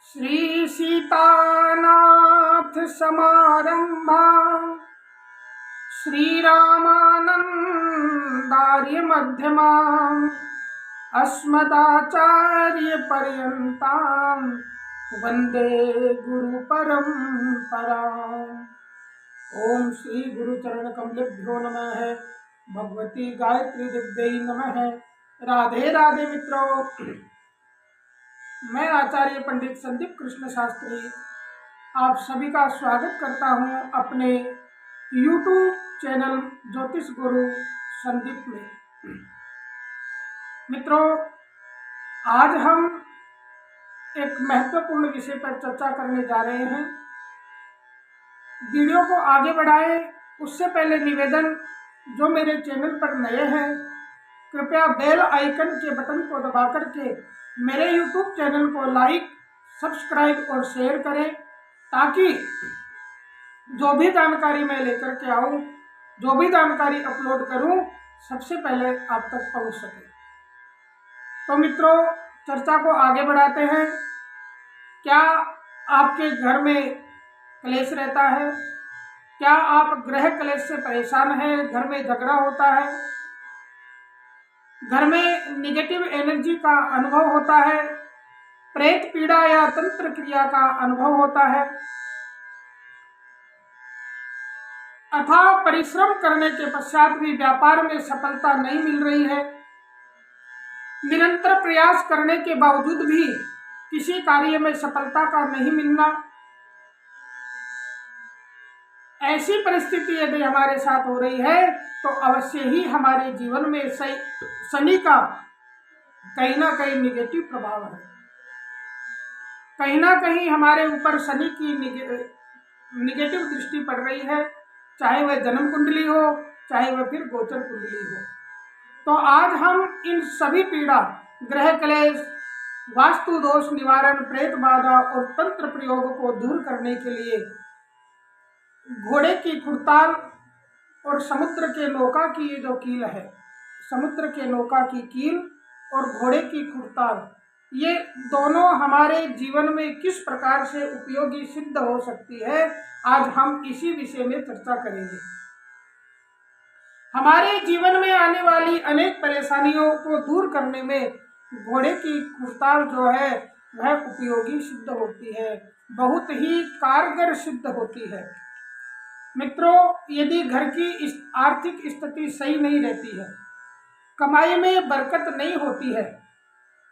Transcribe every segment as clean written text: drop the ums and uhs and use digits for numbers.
श्री सीतानाथ समारंभा श्रीरामानंदार्य मध्यमा अस्मदाचार्य पर्यंतां वंदे गुरु परंपरा। ओम श्री गुरु चरण कमलेभ्यो नमः। भगवती गायत्री दिव्यै नमः। राधे राधे मित्रों, मैं आचार्य पंडित संदीप कृष्ण शास्त्री आप सभी का स्वागत करता हूं अपने YouTube चैनल ज्योतिष गुरु संदीप में। मित्रों, आज हम एक महत्वपूर्ण विषय पर चर्चा करने जा रहे हैं। वीडियो को आगे बढ़ाएं उससे पहले निवेदन, जो मेरे चैनल पर नए हैं कृपया बेल आइकन के बटन को दबा करके मेरे YouTube चैनल को लाइक, सब्सक्राइब और शेयर करें, ताकि जो भी जानकारी मैं लेकर के आऊँ, जो भी जानकारी अपलोड करूँ, सबसे पहले आप तक पहुँच सके। तो मित्रों, चर्चा को आगे बढ़ाते हैं। क्या आपके घर में क्लेश रहता है? क्या आप ग्रह क्लेश से परेशान हैं? घर में झगड़ा होता है, घर में निगेटिव एनर्जी का अनुभव होता है, प्रेत पीड़ा या तंत्र क्रिया का अनुभव होता है, अथवा परिश्रम करने के पश्चात भी व्यापार में सफलता नहीं मिल रही है, निरंतर प्रयास करने के बावजूद भी किसी कार्य में सफलता का नहीं मिलना, ऐसी परिस्थिति यदि हमारे साथ हो रही है तो अवश्य ही हमारे जीवन में शनि का कहीं ना कहीं निगेटिव प्रभाव है। कहीं ना कहीं हमारे ऊपर शनि की निगेटिव दृष्टि पड़ रही है, चाहे वह जन्म कुंडली हो, चाहे वह फिर गोचर कुंडली हो। तो आज हम इन सभी पीड़ा, ग्रह क्लेश, वास्तु दोष निवारण, प्रेत बाधा और तंत्र प्रयोग को दूर करने के लिए घोड़े की खुरताल और समुद्र के नौका की ये जो कील है, समुद्र के नौका की कील और घोड़े की खुरताल, ये दोनों हमारे जीवन में किस प्रकार से उपयोगी सिद्ध हो सकती है, आज हम इसी विषय में चर्चा करेंगे। हमारे जीवन में आने वाली अनेक परेशानियों को दूर करने में घोड़े की खुरताल जो है वह उपयोगी सिद्ध होती है, बहुत ही कारगर सिद्ध होती है। मित्रों, यदि घर की आर्थिक स्थिति सही नहीं रहती है, कमाई में बरकत नहीं होती है,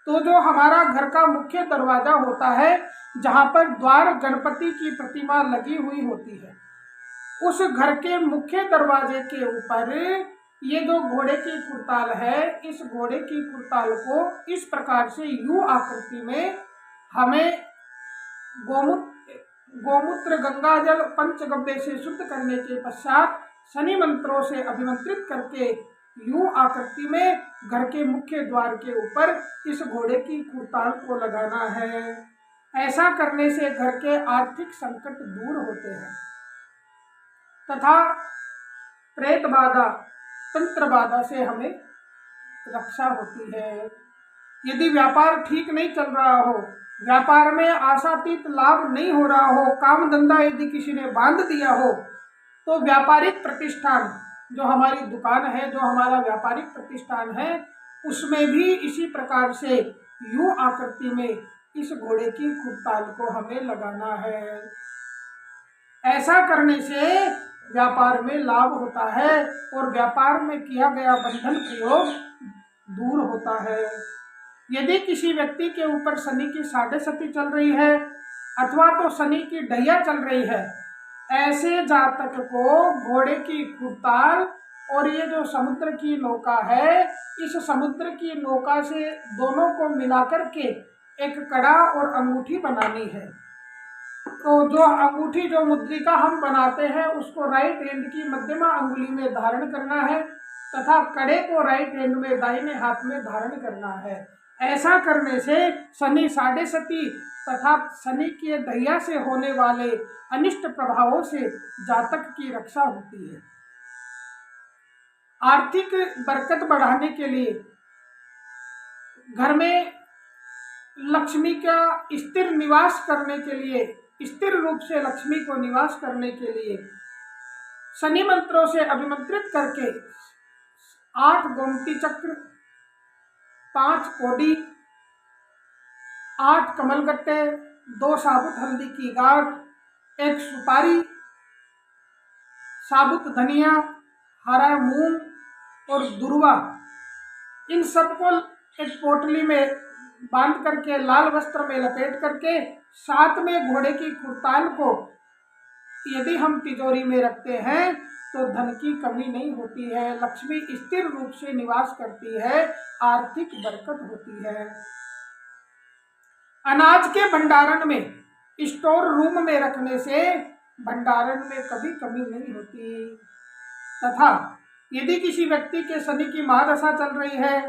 तो जो हमारा घर का मुख्य दरवाजा होता है, जहाँ पर द्वार गणपति की प्रतिमा लगी हुई होती है, उस घर के मुख्य दरवाजे के ऊपर ये जो घोड़े की खुरताल है, इस घोड़े की खुरताल को इस प्रकार से यू आकृति में हमें गोमूत्र गंगाजल पंचगव्य से शुद्ध करने के पश्चात शनि मंत्रों से अभिमंत्रित करके यू आकृति में घर के मुख्य द्वार के ऊपर इस घोड़े की खुरताल को लगाना है। ऐसा करने से घर के आर्थिक संकट दूर होते हैं तथा प्रेत बाधा, तंत्र बाधा से हमें रक्षा होती है। यदि व्यापार ठीक नहीं चल रहा हो, व्यापार में आशातीत लाभ नहीं हो रहा हो, काम धंधा यदि किसी ने बांध दिया हो, तो व्यापारिक प्रतिष्ठान, जो हमारी दुकान है, जो हमारा व्यापारिक प्रतिष्ठान है, उसमें भी इसी प्रकार से यू आकृति में इस घोड़े की खुरताल को हमें लगाना है। ऐसा करने से व्यापार में लाभ होता है और व्यापार में किया गया बंधन प्रयोग दूर होता है। यदि किसी व्यक्ति के ऊपर शनि की साढ़े सती चल रही है अथवा तो शनि की ढैया चल रही है, ऐसे जातक को घोड़े की खुरताल और ये जो समुद्र की नौका है, इस समुद्र की नौका से दोनों को मिलाकर के एक कड़ा और अंगूठी बनानी है। तो जो अंगूठी, जो मुद्रिका हम बनाते हैं, उसको राइट हैंड की मध्यमा अंगुली में धारण करना है तथा कड़े को राइट हैंड में दाहिने हाथ में धारण करना है। ऐसा करने से शनि साढ़े सती तथा शनि के ढैया से होने वाले अनिष्ट प्रभावों से जातक की रक्षा होती है। आर्थिक बरकत बढ़ाने के लिए घर में लक्ष्मी का स्थिर निवास करने के लिए, स्थिर रूप से लक्ष्मी को निवास करने के लिए शनि मंत्रों से अभिमंत्रित करके 8 गोमती चक्र, 5 कोडी, 8 कमलगट्टे, 2 साबुत हल्दी की गांठ, 1 सुपारी, साबुत धनिया, हरा मूंग और दुर्वा, इन सबको एक पोटली में बांध करके लाल वस्त्र में लपेट करके साथ में घोड़े की खुरताल को यदि हम तिजोरी में रखते हैं तो धन की कमी नहीं होती है, लक्ष्मी स्थिर रूप से निवास करती है, आर्थिक बरकत होती है। अनाज के भंडारण में, स्टोर रूम में रखने से भंडारण में कभी कमी नहीं होती। तथा यदि किसी व्यक्ति के शनि की महादशा चल रही है,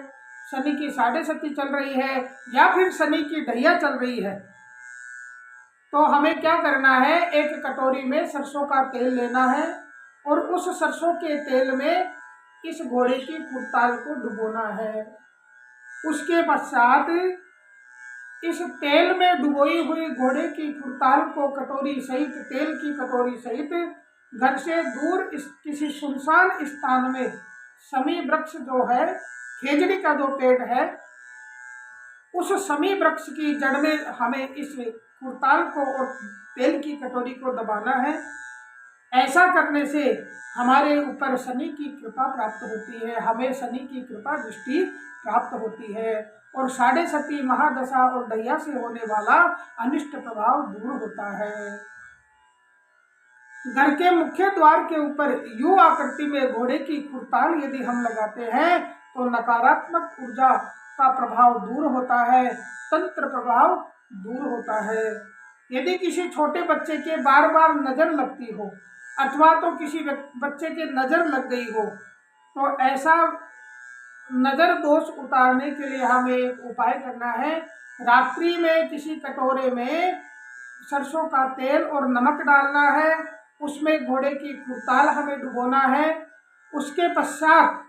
शनि की 7.5 चल रही है या फिर शनि की ढैया चल रही है, तो हमें क्या करना है, एक कटोरी में सरसों का तेल लेना है और उस सरसों के तेल में इस घोड़े की खुरताल को डुबोना है। उसके पश्चात इस तेल में डुबोई हुई घोड़े की खुरताल को कटोरी सहित, तेल की कटोरी सहित घर से दूर किसी सुनसान स्थान में, शमी वृक्ष जो है, खेजड़ी का जो पेड़ है, उस शमी वृक्ष की जड़ में हमें इस खुरताल को और तेल की कटोरी को दबाना है। ऐसा करने से हमारे ऊपर शनि की कृपा प्राप्त होती है, हमें शनि की कृपा दृष्टि प्राप्त होती है और 7.5 महादशा और ढैया से होने वाला अनिष्ट प्रभाव दूर होता है। घर के मुख्य द्वार के ऊपर यू आकृति में घोड़े की खुरताल यदि हम लगाते हैं तो नकारात्मक ऊर्जा का प्रभाव दूर होता है, तंत्र प्रभाव दूर होता है। यदि किसी छोटे बच्चे के बार बार नजर लगती हो अथवा तो किसी बच्चे के नजर लग गई हो, तो ऐसा नजर दोष उतारने के लिए हमें एक उपाय करना है। रात्रि में किसी कटोरे में सरसों का तेल और नमक डालना है, उसमें घोड़े की खुरताल हमें डुबोना है। उसके पश्चात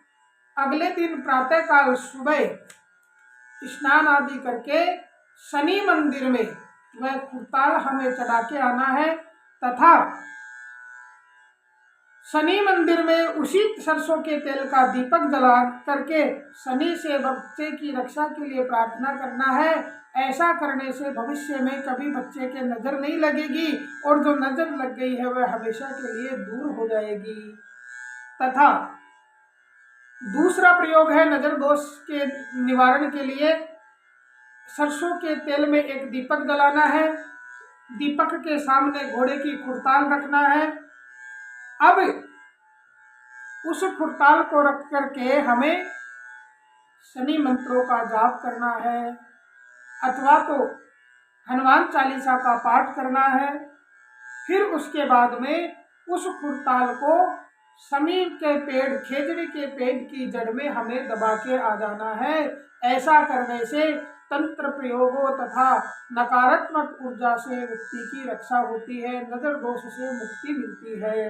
अगले दिन प्रातःकाल सुबह स्नान आदि करके शनि मंदिर में वह खुरताल हमें चढ़ा के आना है तथा शनि मंदिर में उसी सरसों के तेल का दीपक जला करके शनि से बच्चे की रक्षा के लिए प्रार्थना करना है। ऐसा करने से भविष्य में कभी बच्चे के नजर नहीं लगेगी और जो नजर लग गई है वह हमेशा के लिए दूर हो जाएगी। तथा दूसरा प्रयोग है नजर दोष के निवारण के लिए, सरसों के तेल में एक दीपक जलाना है, दीपक के सामने घोड़े की खुरताल रखना है। अब उस खुरताल को रख करके हमें शनि मंत्रों का जाप करना है अथवा तो हनुमान चालीसा का पाठ करना है। फिर उसके बाद में उस खुरताल को शमी के पेड़, खेजड़ी के पेड़ की जड़ में हमें दबा के आ जाना है। ऐसा करने से तंत्र प्रयोगों तथा नकारात्मक ऊर्जा से व्यक्ति की रक्षा होती है, नजर दोष से मुक्ति मिलती है।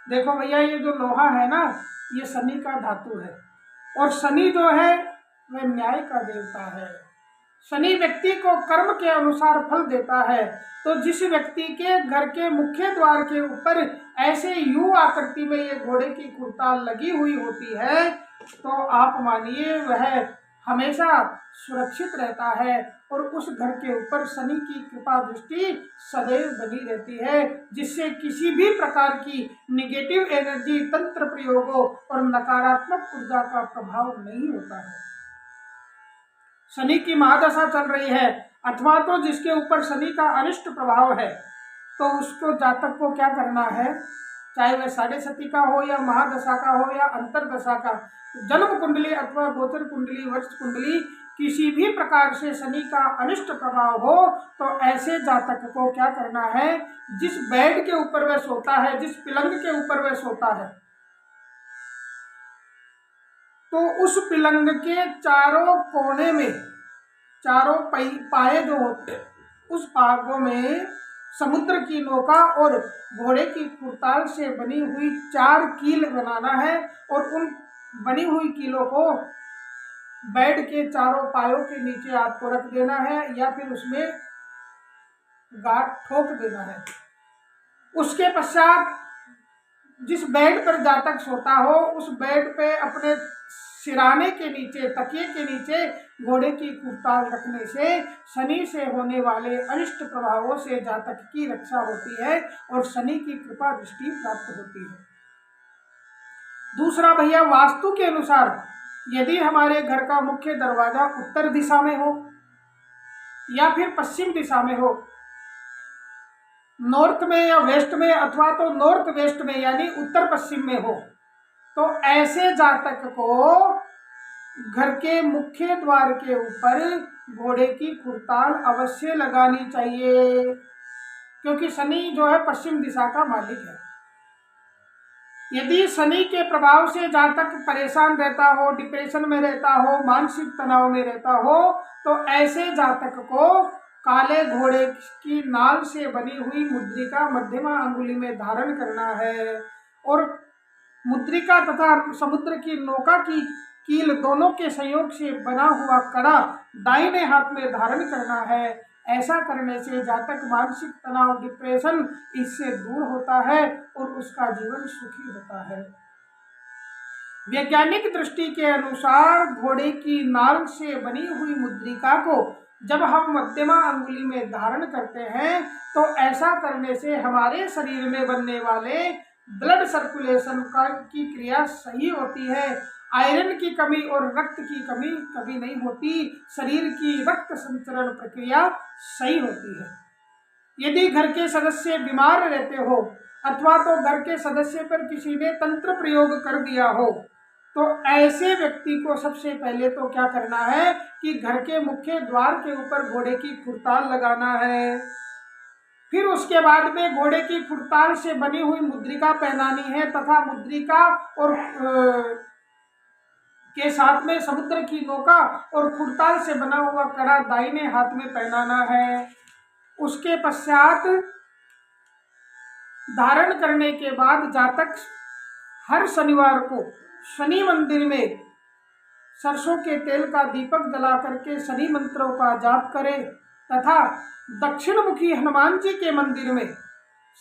देखो भैया, ये जो लोहा है ना, ये शनि का धातु है और शनि जो है वह न्याय का देवता है। शनि व्यक्ति को कर्म के अनुसार फल देता है। तो जिस व्यक्ति के घर के मुख्य द्वार के ऊपर ऐसे यू आकृति में ये घोड़े की खुरताल लगी हुई होती है, तो आप मानिए वह हमेशा सुरक्षित रहता है और उस घर के ऊपर शनि की कृपा दृष्टि सदैव बनी रहती है, जिससे किसी भी प्रकार की निगेटिव एनर्जी, तंत्र प्रयोगों और नकारात्मक ऊर्जा का प्रभाव नहीं होता है। शनि की महादशा चल रही है अथवा तो जिसके ऊपर शनि का अनिष्ट प्रभाव है, तो उसको जातक को क्या करना है, चाहे वह 7.5 का हो या महादशा का हो या अंतरदशा का, जन्म कुंडली अथवा गोचर कुंडली, वर्ष कुंडली, किसी भी प्रकार से शनि का अनिष्ट प्रभाव हो तो ऐसे जातक को क्या करना है, जिस बेड के ऊपर वह सोता है, जिस पिलंग के ऊपर वह सोता है, तो उस पिलंग के चारों कोने में, चारों पाए जो होते हैं, उस भागों में समुद्र की नौका और घोड़े की खुरताल से बनी हुई 4 कील बनाना है और उन बनी हुई कीलों को बेड के चारों पायों के नीचे आपको रख देना है या फिर उसमें गांठ ठोक देना है। उसके पश्चात जिस बेड पर जातक सोता हो उस बेड पे अपने सिराने के नीचे, तकिए के नीचे घोड़े की कुर्ताल रखने से शनि से होने वाले अनिष्ट प्रभावों से जातक की रक्षा होती है और शनि की कृपा दृष्टि प्राप्त होती है। दूसरा भैया, वास्तु के अनुसार यदि हमारे घर का मुख्य दरवाजा उत्तर दिशा में हो या फिर पश्चिम दिशा में हो, नॉर्थ में या वेस्ट में, अथवा तो नॉर्थ वेस्ट में यानी उत्तर पश्चिम में हो, तो ऐसे जातक को घर के मुख्य द्वार के ऊपर घोड़े की कुर्ताल अवश्य लगानी चाहिए, क्योंकि शनि जो है पश्चिम दिशा का मालिक है। यदि शनि के प्रभाव से जातक परेशान रहता हो, डिप्रेशन में रहता हो, मानसिक तनाव में रहता हो, तो ऐसे जातक को काले घोड़े की नाल से बनी हुई मुद्रिका मध्यमा अंगुली में धारण करना है और मुद्रिका तथा समुद्र की नौका की कील दोनों के संयोग से बना हुआ कड़ा दाहिने हाथ में धारण करना है। ऐसा करने से जातक मानसिक तनाव, डिप्रेशन इससे दूर होता है और उसका जीवन सुखी होता है। वैज्ञानिक दृष्टि के अनुसार घोड़े की नाल से बनी हुई मुद्रिका को जब हम मध्यमा अंगुली में धारण करते हैं तो ऐसा करने से हमारे शरीर में बनने वाले ब्लड सर्कुलेशन की क्रिया सही होती है। आयरन की कमी और रक्त की कमी कभी नहीं होती, शरीर की रक्त संचरण प्रक्रिया सही होती है। यदि घर के सदस्य बीमार रहते हो अथवा तो घर के सदस्य पर किसी ने तंत्र प्रयोग कर दिया हो, तो ऐसे व्यक्ति को सबसे पहले तो क्या करना है कि घर के मुख्य द्वार के ऊपर घोड़े की कुर्ताल लगाना है। फिर उसके बाद में घोड़े की कुर्ताल से बनी हुई मुद्रिका पहनानी है तथा मुद्रिका और के साथ में समुद्र की नौका और कुर्ताल से बना हुआ कड़ा दाहिने हाथ में पहनाना है। उसके पश्चात धारण करने के बाद जातक हर शनिवार को शनि मंदिर में सरसों के तेल का दीपक जला करके शनि मंत्रों का जाप करे तथा दक्षिण मुखी हनुमान जी के मंदिर में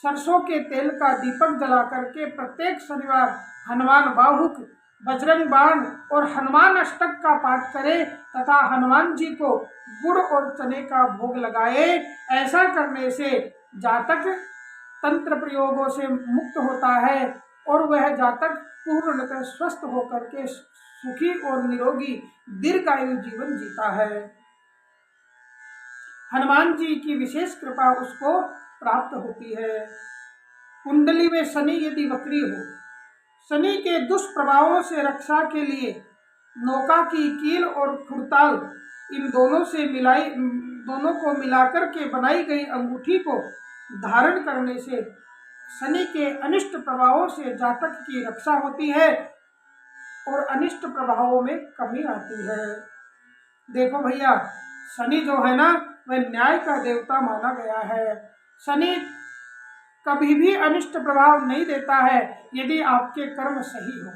सरसों के तेल का दीपक जला करके प्रत्येक शनिवार हनुमान बाहुक, बजरंग बाण और हनुमान अष्टक का पाठ करे तथा हनुमान जी को गुड़ और चने का भोग लगाए। ऐसा करने से जातक तंत्र प्रयोगों से मुक्त होता है और वह जातक पूर्णतः स्वस्थ होकर के सुखी और निरोगी दीर्घायु जीवन जीता है। हनुमान जी की विशेष कृपा उसको प्राप्त होती है। कुंडली में शनि यदि वक्री हो, शनि के दुष्प्रभावों से रक्षा के लिए नौका की कील और खुरताल इन दोनों को मिलाकर के बनाई गई अंगूठी को धारण करने से शनि के अनिष्ट प्रभावों से जातक की रक्षा होती है और अनिष्ट प्रभावों में कमी आती है। देखो भैया, शनि जो है ना वह न्याय का देवता माना गया है। शनि कभी भी अनिष्ट प्रभाव नहीं देता है यदि आपके कर्म सही हो।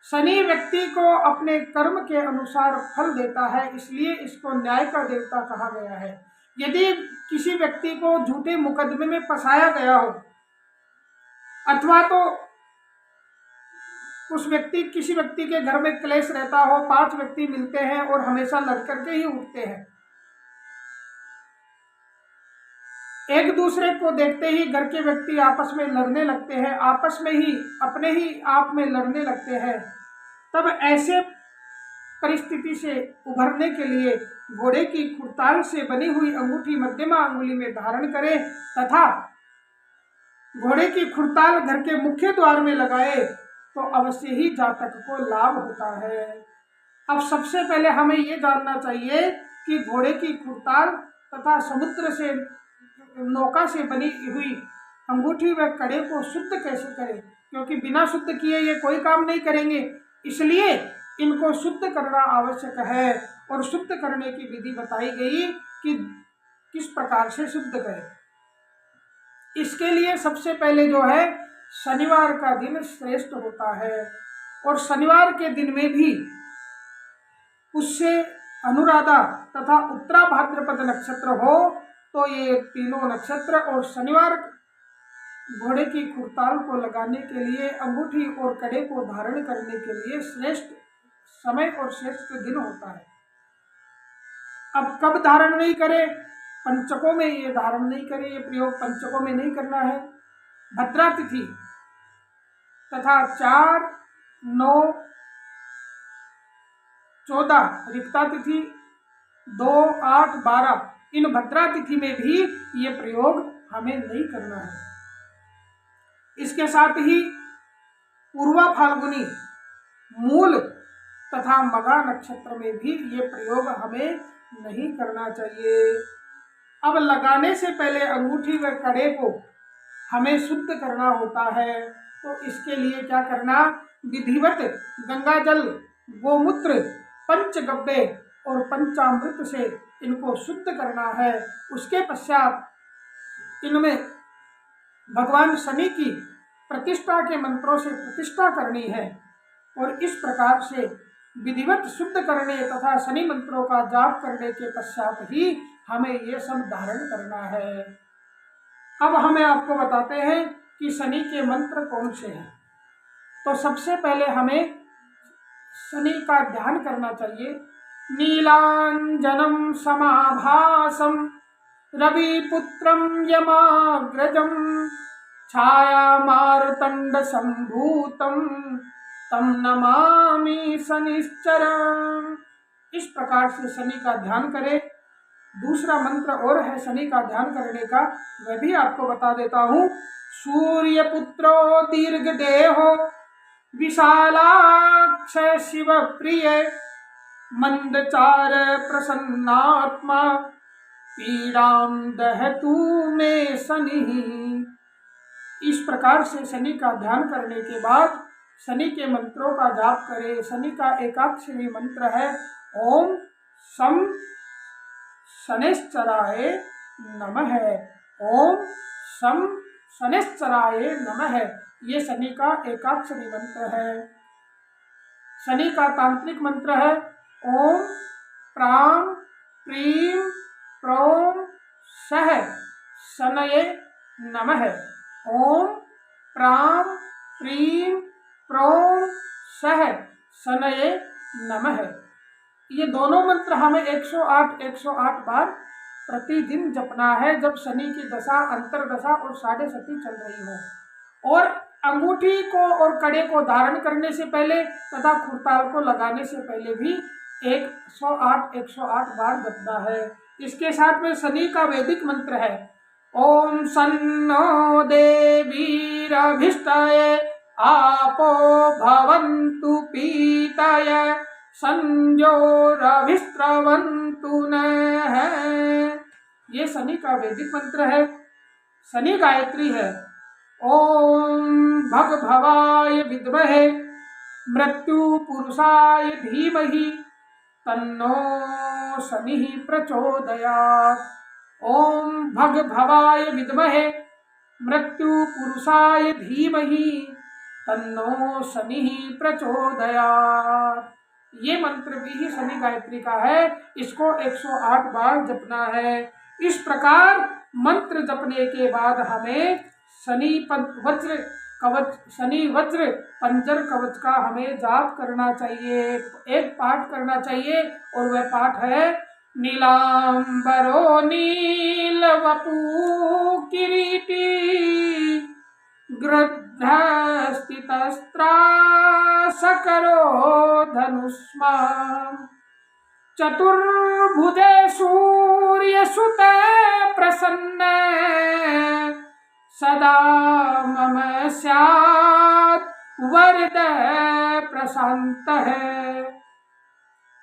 शनि व्यक्ति को अपने कर्म के अनुसार फल देता है, इसलिए इसको न्याय का देवता कहा गया है। यदि किसी व्यक्ति को झूठे मुकदमे में फंसाया गया हो अथवा तो किसी व्यक्ति के घर में क्लेश रहता हो, 5 व्यक्ति मिलते हैं और हमेशा लड़ करके ही उठते हैं, एक दूसरे को देखते ही घर के व्यक्ति आपस में लड़ने लगते हैं, आपस में ही अपने ही आप में लड़ने लगते हैं, तब ऐसे परिस्थिति से उभरने के लिए घोड़े की कुर्ताल से बनी हुई अंगूठी मध्यमा अंगुली में धारण करें तथा घोड़े की खुरताल घर के मुख्य द्वार में लगाए तो अवश्य ही जातक को लाभ होता है। अब सबसे पहले हमें ये जानना चाहिए कि घोड़े की खुरताल तथा समुद्र से नौका से बनी हुई अंगूठी व कड़े को शुद्ध कैसे करें, क्योंकि बिना शुद्ध किए ये कोई काम नहीं करेंगे, इसलिए इनको शुद्ध करना आवश्यक है और शुद्ध करने की विधि बताई गई कि किस प्रकार से शुद्ध करें। इसके लिए सबसे पहले जो है शनिवार का दिन श्रेष्ठ होता है और शनिवार के दिन में भी पुष्य, अनुराधा तथा उत्तरा भाद्रपद नक्षत्र हो तो ये तीनों नक्षत्र और शनिवार घोड़े की खुरताल को लगाने के लिए, अंगूठी और कड़े को धारण करने के लिए श्रेष्ठ समय और श्रेष्ठ दिन होता है। अब कब धारण नहीं करे? पंचकों में ये धारण नहीं करे, ये प्रयोग पंचकों में नहीं करना है। भद्रा तिथि तथा 4, 9, 14 रिक्ता तिथि, 2, 8, 12 इन भद्रा तिथि में भी ये प्रयोग हमें नहीं करना है। इसके साथ ही पूर्वा फाल्गुनी, मूल तथा मगा नक्षत्र में भी ये प्रयोग हमें नहीं करना चाहिए। अब लगाने से पहले अंगूठी व कड़े को हमें शुद्ध करना होता है, तो इसके लिए क्या करना? विधिवत गंगा जल, गोमूत्र, पंचगव्य और पंचामृत से इनको शुद्ध करना है। उसके पश्चात इनमें भगवान शनि की प्रतिष्ठा के मंत्रों से प्रतिष्ठा करनी है और इस प्रकार से विधिवत शुद्ध करने तथा शनि मंत्रों का जाप करने के पश्चात ही हमें ये सब धारण करना है। अब हमें आपको बताते हैं कि शनि के मंत्र कौन से हैं। तो सबसे पहले हमें शनि का ध्यान करना चाहिए। नीलांजनम समाभासम रविपुत्रम यमाग्रजम छाया मारुतंड संभूतम तम नमामि शनिश्चरम्। इस प्रकार से शनि का ध्यान करें। दूसरा मंत्र और है शनि का ध्यान करने का, वह भी आपको बता देता हूँ। सूर्यपुत्रो दीर्घदेहो विशालाक्ष शिव प्रिय मंदचार प्रसन्नात्मा पीड़ाम दहतु मे शनि। इस प्रकार से शनि का ध्यान करने के बाद शनि के मंत्रों का जाप करें। शनि का एकाक्षरी मंत्र है ओम शं शनैश्चराय नमः। ओम शं शनैश्चराय नमः, ये शनि का एकाक्षरी मंत्र है। शनि का तांत्रिक मंत्र है ओम प्रां प्रीं प्रौं सः शनये नमः। ओम प्रां प्रीं प्रौं सः शनये नमः। ये दोनों मंत्र हमें 108 बार प्रतिदिन जपना है जब शनि की दशा, अंतरदशा और साढ़े सती चल रही हो। और अंगूठी को और कड़े को धारण करने से पहले तथा खुरताल को लगाने से पहले भी 108 बार जपना है। इसके साथ में शनि का वैदिक मंत्र है ओम सन्नो देवीरभिष्टाय आपो भवन्तु पीताय संजोरभिस्रवन्तु नः। ये शनि का वैदिक मंत्र है। शनि गायत्री है ओम भगभवाय विद्महे मृत्यु पुरुषाय धीमहि तन्नो शनिः प्रचोदयात्। ओम भगभवाय विद्महे मृत्यु पुरुषाय धीमहि तन्नो शनिः प्रचोदयात्। ये मंत्र भी शनि गायत्री का है। इसको 108 बार जपना है। इस प्रकार मंत्र जपने के बाद हमें शनि वज्र पंजर कवच का हमें जाप करना चाहिए, एक पाठ करना चाहिए और वह पाठ है नीलांबरो नील वपू किरीटी गृध्रस्थितस्त्रासकरो धनुष्मान् चतुर्भुजे सूर्यसुते प्रसन्न सदा मम स्यात् वरदः प्रशान्तः।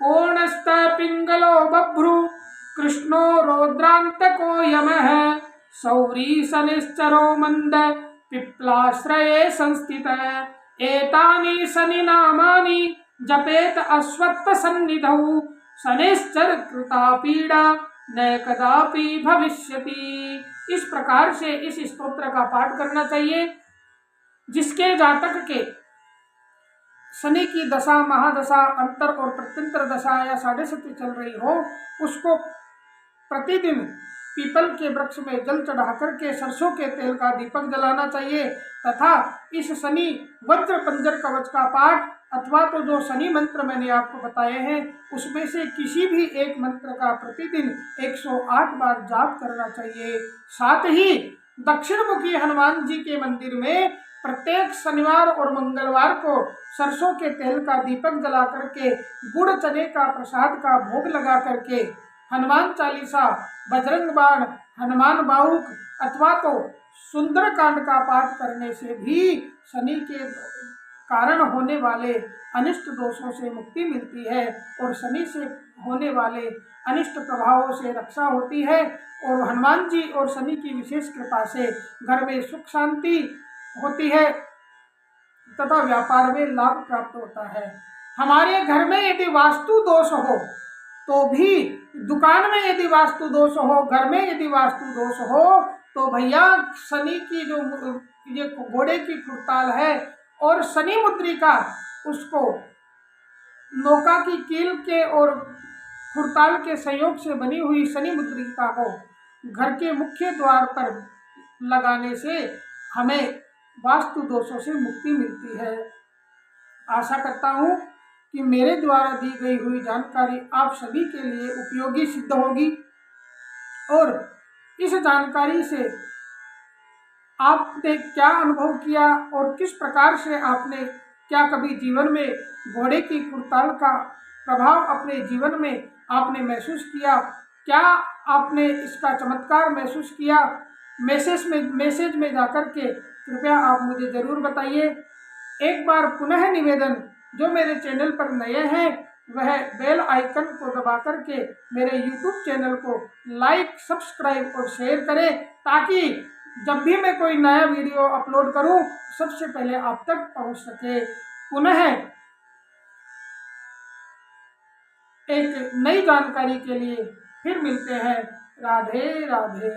कोणस्थ पिंगलो बभ्रु कृष्णो रौद्रान्तको यमः सौरी शनिश्चरो मंद पिप्लाश्रये संस्थितः। एतानि शनि नामानि जपेत अश्वत्थ सन्निधौ शनिश्चर कृता पीड़ा न कदापि भविष्यति। इस प्रकार से इस स्तोत्र का पाठ करना चाहिए। जिसके जातक के शनि की दशा, महादशा, अंतर और प्रत्यंतर दशा या साढ़े सती चल रही हो, उसको प्रतिदिन पीपल के वृक्ष में जल चढ़ा करके सरसों के तेल का दीपक जलाना चाहिए तथा इस शनि वज्र पंजर कवच का पाठ अथवा तो जो शनि मंत्र मैंने आपको बताए हैं उसमें से किसी भी एक मंत्र का प्रतिदिन 108 बार जाप करना चाहिए। साथ ही दक्षिण मुखी हनुमान जी के मंदिर में प्रत्येक शनिवार और मंगलवार को सरसों के तेल का दीपक जला करके गुड़ चने का प्रसाद का भोग लगा करके हनुमान चालीसा, बजरंग बाण, हनुमान बाहुक अथवा तो सुंदरकांड का पाठ करने से भी शनि के कारण होने वाले अनिष्ट दोषों से मुक्ति मिलती है और शनि से होने वाले अनिष्ट प्रभावों से रक्षा होती है और हनुमान जी और शनि की विशेष कृपा से घर में सुख शांति होती है तथा व्यापार में लाभ प्राप्त होता है। हमारे घर में यदि वास्तु दोष हो तो भी, दुकान में यदि वास्तु दोष हो, घर में यदि वास्तु दोष हो तो भैया शनि की जो ये घोड़े की खुरताल है और शनि मुद्रिका, उसको नौका की कील के और खुरताल के संयोग से बनी हुई शनि मुद्रिका को घर के मुख्य द्वार पर लगाने से हमें वास्तु दोषों से मुक्ति मिलती है। आशा करता हूँ कि मेरे द्वारा दी गई हुई जानकारी आप सभी के लिए उपयोगी सिद्ध होगी और इस जानकारी से आपने क्या अनुभव किया और किस प्रकार से आपने क्या कभी जीवन में घोड़े की खुरताल का प्रभाव अपने जीवन में आपने महसूस किया, क्या आपने इसका चमत्कार महसूस किया, मैसेज में जाकर के कृपया आप मुझे ज़रूर बताइए। एक बार पुनः निवेदन, जो मेरे चैनल पर नए हैं वह बेल आइकन को दबा करके मेरे YouTube चैनल को लाइक, सब्सक्राइब और शेयर करें ताकि जब भी मैं कोई नया वीडियो अपलोड करूं सबसे पहले आप तक पहुंच सके। पुनः एक नई जानकारी के लिए फिर मिलते हैं। राधे राधे।